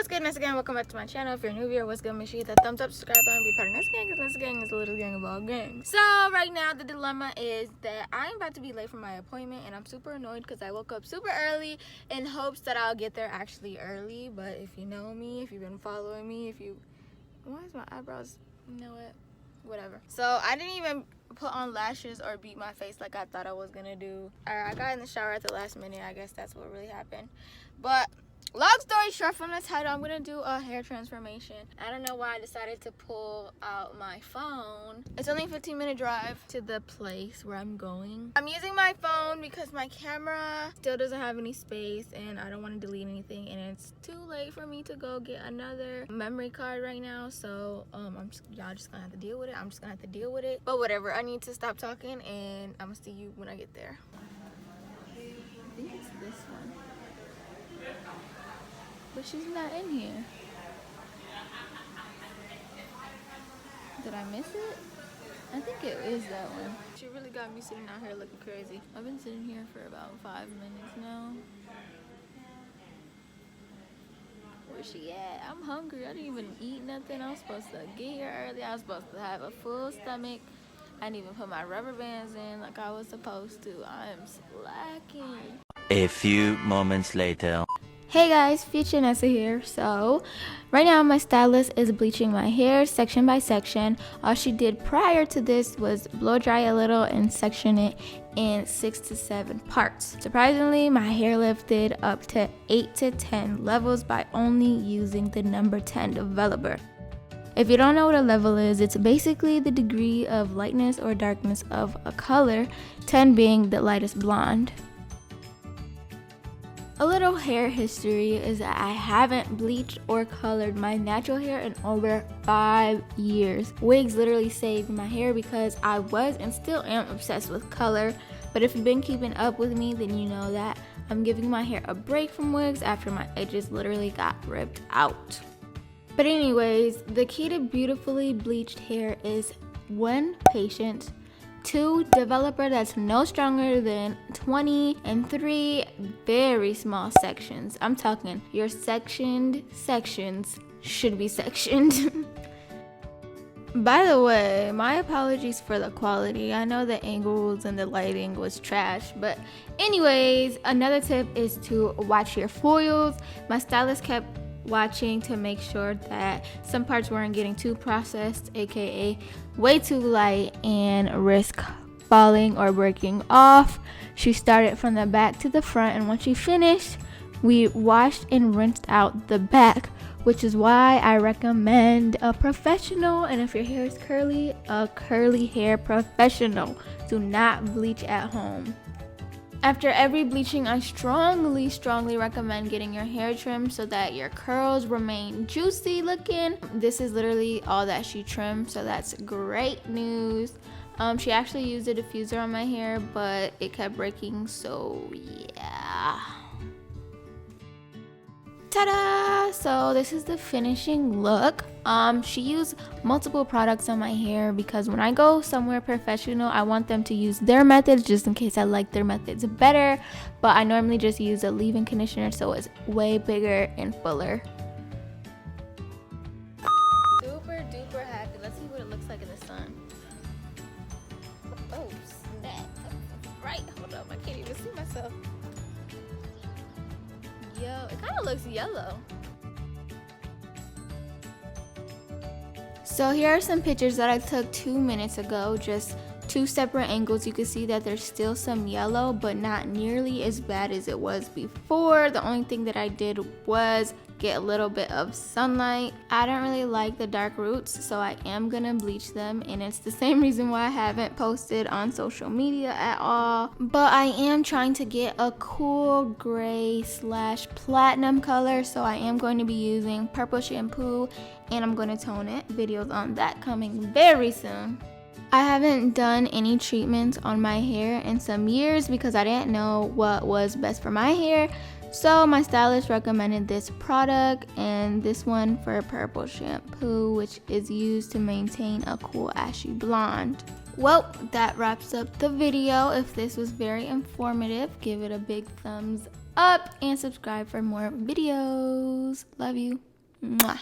good, Nessa Gang? Welcome back to my channel. If you're new here, what's good? Make sure you hit that thumbs up, subscribe button, be part of Nessa Gang, because Nessa Gang is a little gang of all gangs. So right now the dilemma is that I'm about to be late for my appointment, and I'm super annoyed because I woke up super early in hopes that I'll get there actually early. But if you know me, if you've been following me, why is my eyebrows, you know what, whatever. So I didn't even put on lashes or beat my face like I thought I was gonna do. I got in the shower at the last minute. I guess that's what really happened. But long story short, from the title, I'm gonna do a hair transformation. I don't know why I decided to pull out my phone. It's only a 15-minute drive to the place where I'm going. I'm using my phone because my camera still doesn't have any space and I don't want to delete anything, and it's too late for me to go get another memory card right now. So y'all just gonna have to deal with it. I'm just gonna have to deal with it. But whatever, I need to stop talking and I'm gonna see you when I get there. I think it's this one. But she's not in here. Did I miss it? I think it is that one. She really got me sitting out here looking crazy. I've been sitting here for about 5 minutes now. Where's she at? I'm hungry. I didn't even eat nothing. I was supposed to get here early. I was supposed to have a full stomach. I didn't even put my rubber bands in like I was supposed to. I am slacking. A few moments later. Hey guys, Future Nessa here. So right now my stylist is bleaching my hair section by section. All she did prior to this was blow dry a little and section it in 6 to 7 parts. Surprisingly, my hair lifted up to 8 to 10 levels by only using the number 10 developer. If you don't know what a level is, it's basically the degree of lightness or darkness of a color, 10 being the lightest blonde. A little hair history is that I haven't bleached or colored my natural hair in over 5 years. Wigs literally saved my hair because I was and still am obsessed with color. But if you've been keeping up with me, then you know that I'm giving my hair a break from wigs after my edges literally got ripped out. But anyways, the key to beautifully bleached hair is 1, patience, 2, developer that's no stronger than 20, and 3, very small sections. I'm talking your sectioned sections should be sectioned. By the way, my apologies for the quality. I know the angles and the lighting was trash, but anyways, another tip is to watch your foils. My stylist kept watching to make sure that some parts weren't getting too processed, aka way too light and risk falling or breaking off. She started from the back to the front, and once she finished, we washed and rinsed out the back, which is why I recommend a professional. And if your hair is curly, a curly hair professional. Do not bleach at home. After every bleaching, I strongly recommend getting your hair trimmed so that your curls remain juicy looking. This is literally all that she trimmed, so that's great news. She actually used a diffuser on my hair, but it kept breaking, so yeah. Ta-da! So this is the finishing look. She used multiple products on my hair because when I go somewhere professional, I want them to use their methods just in case I like their methods better. But I normally just use a leave-in conditioner, so it's way bigger and fuller. Super duper happy. Let's see what it looks like in the sun. Oh snap! Right, hold up, I can't even see myself. Yo, it kind of looks yellow. So here are some pictures that I took 2 minutes ago, just 2 separate angles. You can see that there's still some yellow, but not nearly as bad as it was before. The only thing that I did was get a little bit of sunlight. I don't really like the dark roots, so I am gonna bleach them, and it's the same reason why I haven't posted on social media at all. But I am trying to get a cool gray / platinum color, so I am going to be using purple shampoo, and I'm going to tone it. Videos on that coming very soon. I haven't done any treatments on my hair in some years because I didn't know what was best for my hair. So my stylist recommended this product and this one for purple shampoo, which is used to maintain a cool ashy blonde. Well, that wraps up the video. If this was very informative, give it a big thumbs up and subscribe for more videos. Love you. Mwah.